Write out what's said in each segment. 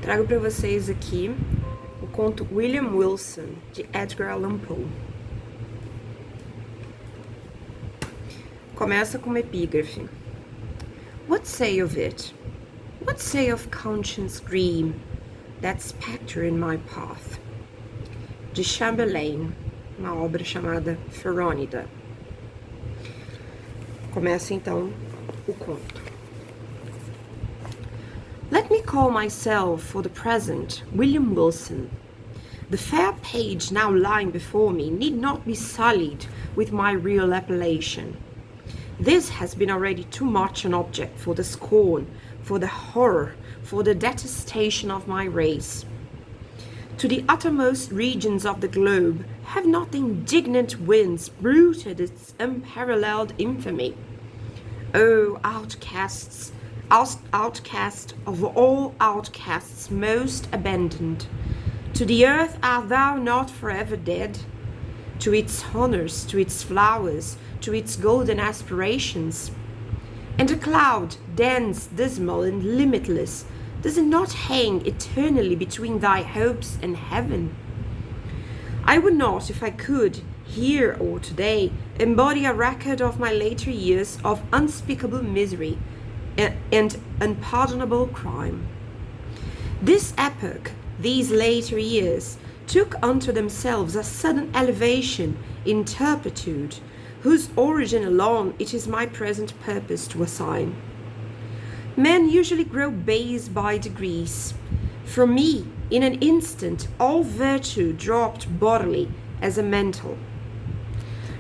Trago para vocês aqui o conto William Wilson, de Edgar Allan Poe. Começa com uma epígrafe. What say of it? What say of conscience grim, that spectre in my path? De Chamberlain, uma obra chamada Ferônida. Começa então o conto. Let me call myself, for the present, William Wilson. The fair page now lying before me need not be sullied with my real appellation. This has been already too much an object for the scorn, for the horror, for the detestation of my race. To the uttermost regions of the globe have not the indignant winds bruited its unparalleled infamy? O outcasts, outcast of all outcasts most abandoned, to the earth art thou not forever dead? To its honors, to its flowers, to its golden aspirations? And a cloud, dense, dismal, and limitless, does it not hang eternally between thy hopes and heaven? I would not, if I could, here or today, embody a record of my later years of unspeakable misery and unpardonable crime. This epoch, these later years, took unto themselves a sudden elevation in turpitude, whose origin alone it is my present purpose to assign. Men usually grow base by degrees. From me, in an instant, all virtue dropped bodily as a mental.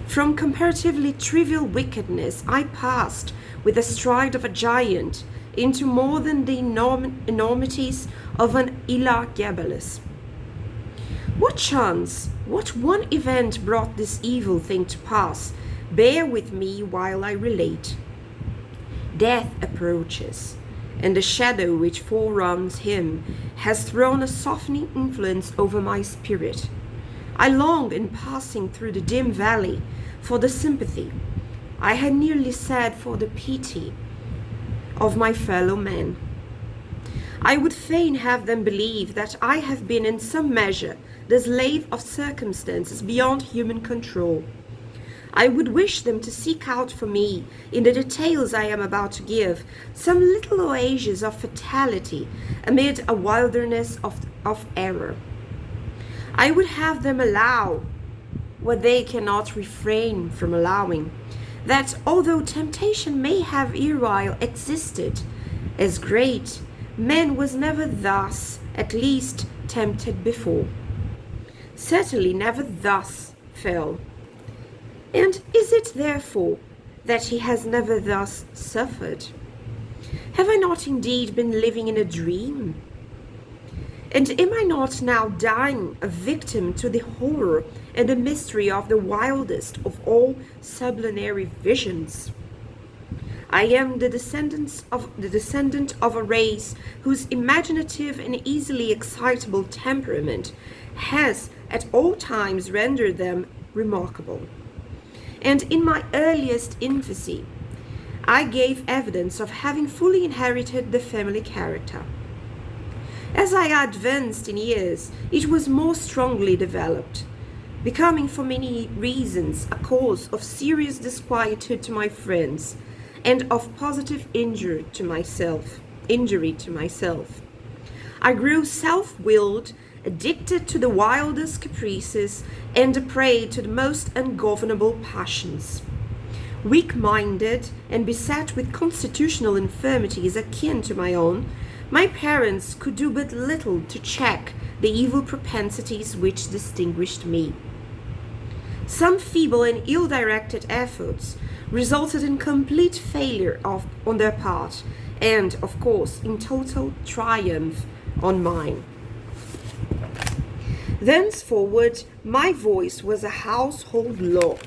From comparatively trivial wickedness, I passed, with the stride of a giant, into more than the enormities of an Elagabalus. What chance, what one event brought this evil thing to pass? Bear with me while I relate. Death approaches, and the shadow which foreruns him has thrown a softening influence over my spirit. I long, in passing through the dim valley, for the sympathy, I had nearly said for the pity, of my fellow men. I would fain have them believe that I have been in some measure the slave of circumstances beyond human control. I would wish them to seek out for me, in the details I am about to give, some little oases of fatality amid a wilderness of error. I would have them allow what they cannot refrain from allowing, that although temptation may have erewhile existed as great, man was never thus, at least, tempted before. Certainly never thus fell. And is it therefore that he has never thus suffered? Have I not indeed been living in a dream? And am I not now dying a victim to the horror and the mystery of the wildest of all sublunary visions? I am the descendant of a race whose imaginative and easily excitable temperament has at all times rendered them remarkable. And in my earliest infancy, I gave evidence of having fully inherited the family character. As I advanced in years, it was more strongly developed, becoming for many reasons a cause of serious disquietude to my friends and of positive injury to myself. I grew self-willed, addicted to the wildest caprices, and a prey to the most ungovernable passions. Weak-minded and beset with constitutional infirmities akin to my own, my parents could do but little to check the evil propensities which distinguished me. Some feeble and ill-directed efforts resulted in complete failure on their part, and, of course, in total triumph on mine. Thenceforward, my voice was a household law,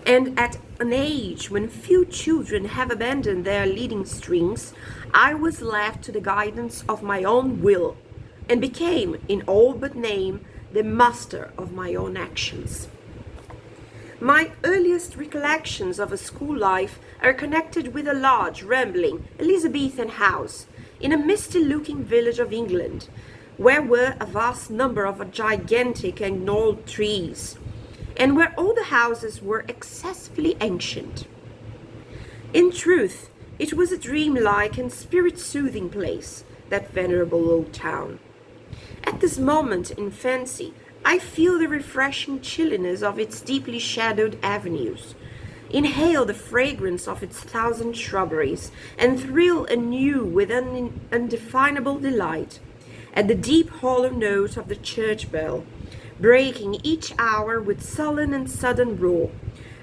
and at an age when few children have abandoned their leading strings, I was left to the guidance of my own will, and became, in all but name, the master of my own actions. My earliest recollections of a school life are connected with a large, rambling Elizabethan house, in a misty-looking village of England, where were a vast number of gigantic and gnarled trees, and where all the houses were excessively ancient. In truth, it was a dreamlike and spirit-soothing place, that venerable old town. At this moment in fancy, I feel the refreshing chilliness of its deeply shadowed avenues, inhale the fragrance of its thousand shrubberies, and thrill anew with an undefinable delight at the deep hollow note of the church bell, breaking each hour with sullen and sudden roar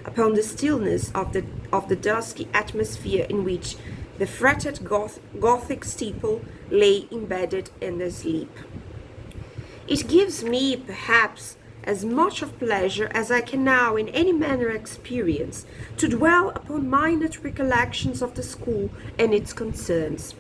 upon the stillness of the dusky atmosphere in which the fretted Gothic steeple lay embedded in the sleep. It gives me, perhaps, as much of pleasure as I can now in any manner experience to dwell upon minute recollections of the school and its concerns.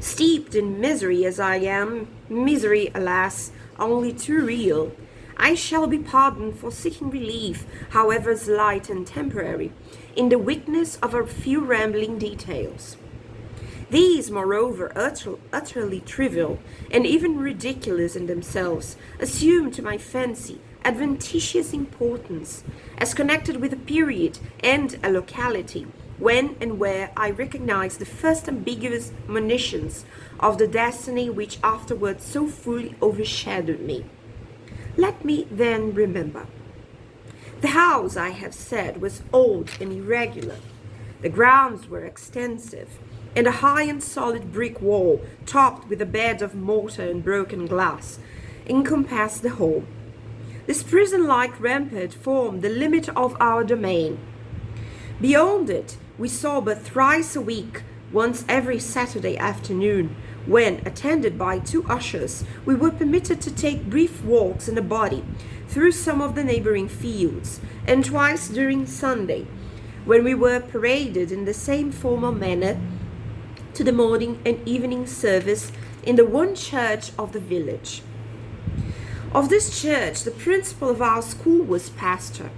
Steeped in misery as I am, misery, alas, only too real, I shall be pardoned for seeking relief, however slight and temporary, in the witness of a few rambling details. These, moreover, utterly trivial and even ridiculous in themselves, assume to my fancy adventitious importance, as connected with a period and a locality when and where I recognize the first ambiguous monitions of the destiny which afterwards so fully overshadowed me. Let me then remember. The house, I have said, was old and irregular. The grounds were extensive, and a high and solid brick wall, topped with a bed of mortar and broken glass, encompassed the whole. This prison-like rampart formed the limit of our domain. Beyond it, we saw but thrice a week, once every Saturday afternoon, when, attended by 2 ushers, we were permitted to take brief walks in a body through some of the neighboring fields, and twice during Sunday, when we were paraded in the same formal manner to the morning and evening service in the one church of the village. Of this church, the principal of our school was pastor.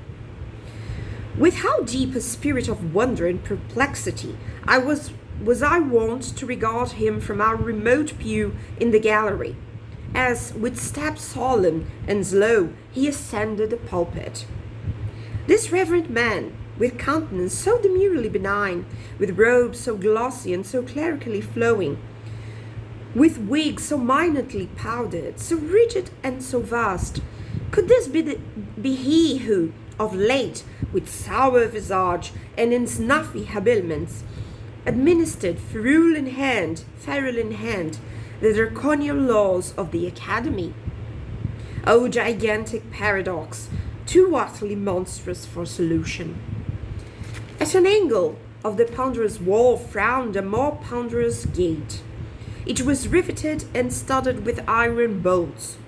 With how deep a spirit of wonder and perplexity was I wont to regard him from our remote pew in the gallery, as, with step solemn and slow, he ascended the pulpit. This reverend man, with countenance so demurely benign, with robes so glossy and so clerically flowing, with wig so minutely powdered, so rigid and so vast, could this be he who, of late, with sour visage and in snuffy habiliments, administered ferule in hand, the draconian laws of the academy? O gigantic paradox, too utterly monstrous for solution! At an angle of the ponderous wall frowned a more ponderous gate. It was riveted and studded with iron bolts,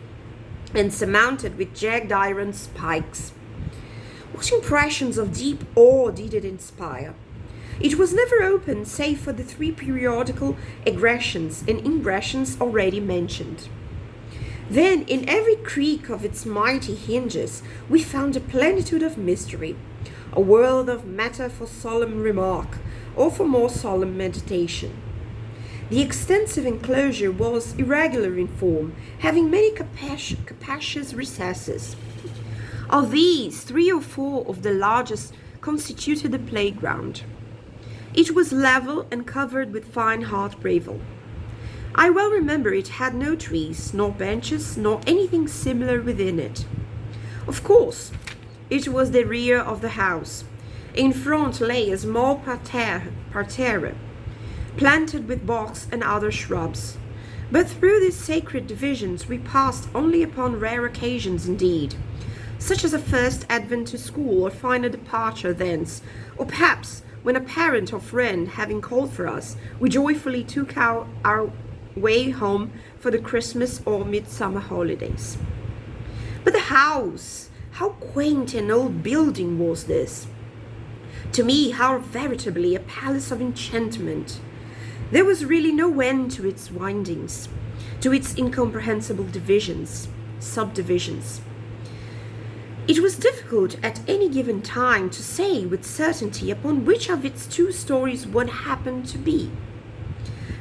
and surmounted with jagged iron spikes. What impressions of deep awe did it inspire! It was never opened save for the 3 periodical egressions and ingressions already mentioned. Then, in every creak of its mighty hinges, we found a plenitude of mystery, a world of matter for solemn remark, or for more solemn meditation. The extensive enclosure was irregular in form, having many capacious recesses. Of these, 3 or 4 of the largest constituted the playground. It was level and covered with fine hard gravel. I well remember it had no trees, nor benches, nor anything similar within it. Of course, it was the rear of the house. In front lay a small parterre, planted with box and other shrubs. But through these sacred divisions we passed only upon rare occasions indeed, such as a first advent to school or final departure thence, or perhaps when a parent or friend having called for us, we joyfully took our way home for the Christmas or midsummer holidays. But the house, how quaint an old building was this! To me, how veritably a palace of enchantment! There was really no end to its windings, to its incomprehensible subdivisions. It was difficult at any given time to say with certainty upon which of its 2 stories one happened to be.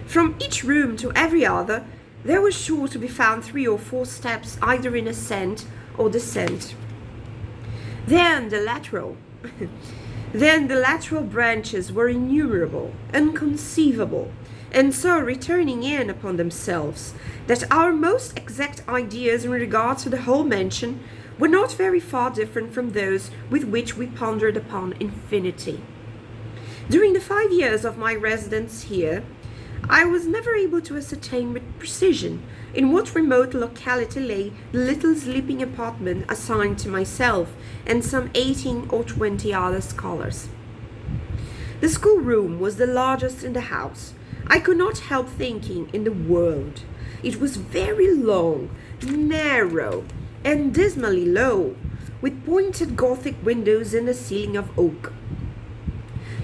From each room to every other, there were sure to be found 3 or 4 steps either in ascent or descent. Then the lateral branches were innumerable, inconceivable, and so returning in upon themselves, that our most exact ideas in regard to the whole mansion were not very far different from those with which we pondered upon infinity. During the 5 years of my residence here, I was never able to ascertain with precision in what remote locality lay the little sleeping apartment assigned to myself and some 18 or 20 other scholars. The schoolroom was the largest in the house. I could not help thinking in the world. It was very long, narrow, and dismally low, with pointed Gothic windows and a ceiling of oak.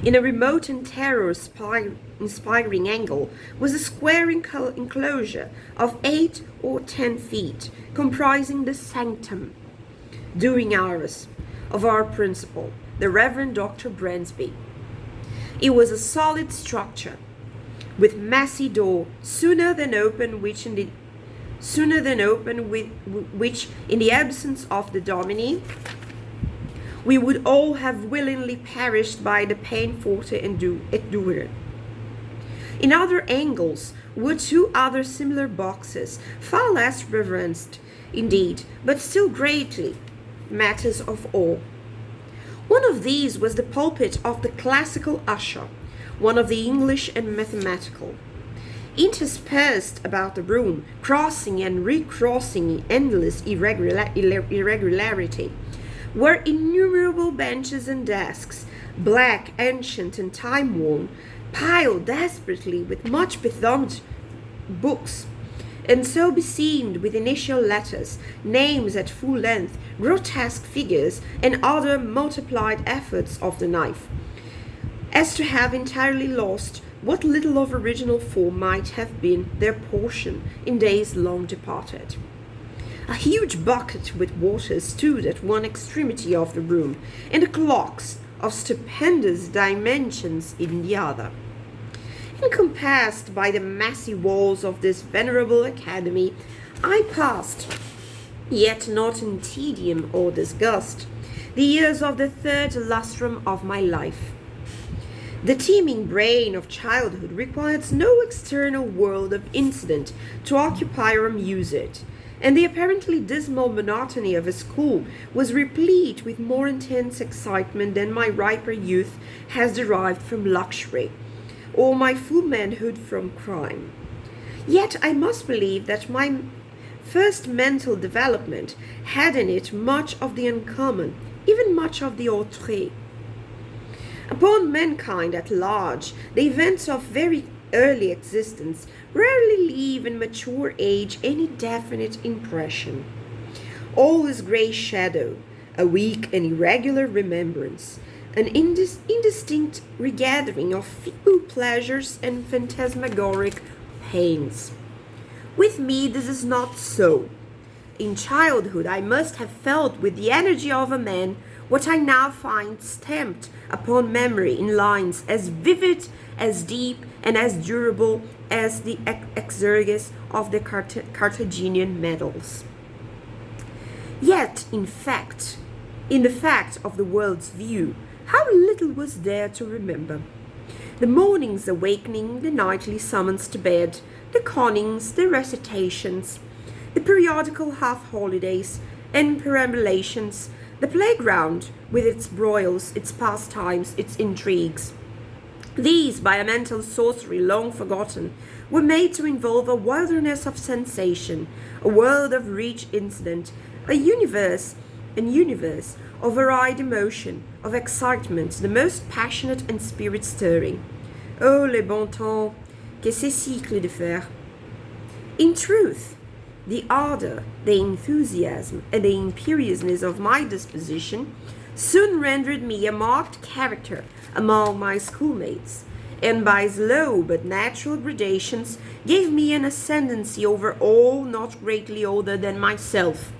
In a remote and terror-inspiring angle was a square enclosure of 8 or 10 feet, comprising the sanctum, during hours, of our principal, the Reverend Dr. Bransby. It was a solid structure, with massy door, sooner than open, which in the absence of the Dominie, we would all have willingly perished by the pain forte endured. In other angles were 2 other similar boxes, far less reverenced, indeed, but still greatly matters of awe. One of these was the pulpit of the classical usher, one of the English and mathematical. Interspersed about the room, crossing and recrossing in endless irregularity, were innumerable benches and desks, black, ancient, and time-worn, piled desperately with much bethumbed books, and so beseamed with initial letters, names at full length, grotesque figures, and other multiplied efforts of the knife, as to have entirely lost what little of original form might have been their portion in days long departed. A huge bucket with water stood at one extremity of the room, and the clocks of stupendous dimensions in the other. Encompassed by the massy walls of this venerable academy, I passed, yet not in tedium or disgust, the years of the 3rd lustrum of my life. The teeming brain of childhood requires no external world of incident to occupy or amuse it, and the apparently dismal monotony of a school was replete with more intense excitement than my riper youth has derived from luxury, or my full manhood from crime. Yet I must believe that my first mental development had in it much of the uncommon, even much of the autre. Upon mankind at large, the events of very early existence rarely leave in mature age any definite impression. All is grey shadow, a weak and irregular remembrance, an indistinct regathering of feeble pleasures and phantasmagoric pains. With me this is not so. In childhood I must have felt with the energy of a man what I now find stamped upon memory in lines as vivid, as deep, and as durable as the exerges of the Carthaginian medals. Yet, in the fact of the world's view, how little was there to remember. The morning's awakening, the nightly summons to bed, the connings, the recitations, the periodical half-holidays and perambulations, the playground with its broils, its pastimes, its intrigues. These, by a mental sorcery long forgotten, were made to involve a wilderness of sensation, a world of rich incident, a universe of varied emotion, of excitement, the most passionate and spirit-stirring. Oh, les bons temps, que ces cycles de fer! In truth, the ardor, the enthusiasm, and the imperiousness of my disposition soon rendered me a marked character among my schoolmates, and by slow but natural gradations gave me an ascendancy over all not greatly older than myself,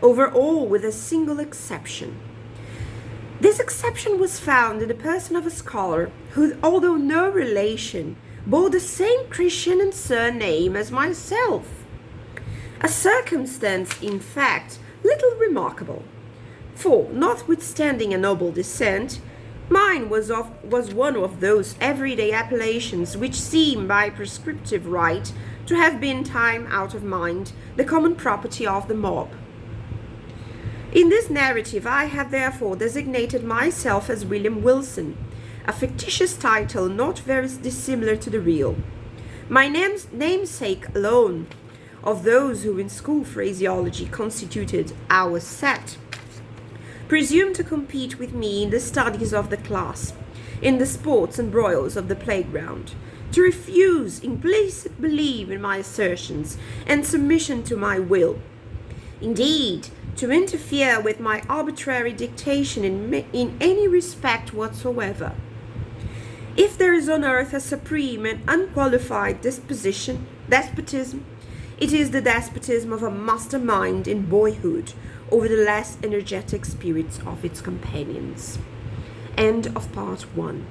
over all with a single exception. This exception was found in the person of a scholar who, although no relation, bore the same Christian and surname as myself. A circumstance, in fact, little remarkable, for, notwithstanding a noble descent, mine was one of those everyday appellations which seem by prescriptive right to have been, time out of mind, the common property of the mob. In this narrative I have therefore designated myself as William Wilson, a fictitious title not very dissimilar to the real. My namesake alone, of those who in school phraseology constituted our set, presumed to compete with me in the studies of the class, in the sports and broils of the playground, to refuse implicit belief in my assertions and submission to my will. Indeed, to interfere with my arbitrary dictation in any respect whatsoever. If there is on earth a supreme and unqualified despotism, it is the despotism of a master mind in boyhood over the less energetic spirits of its companions. End of part 1.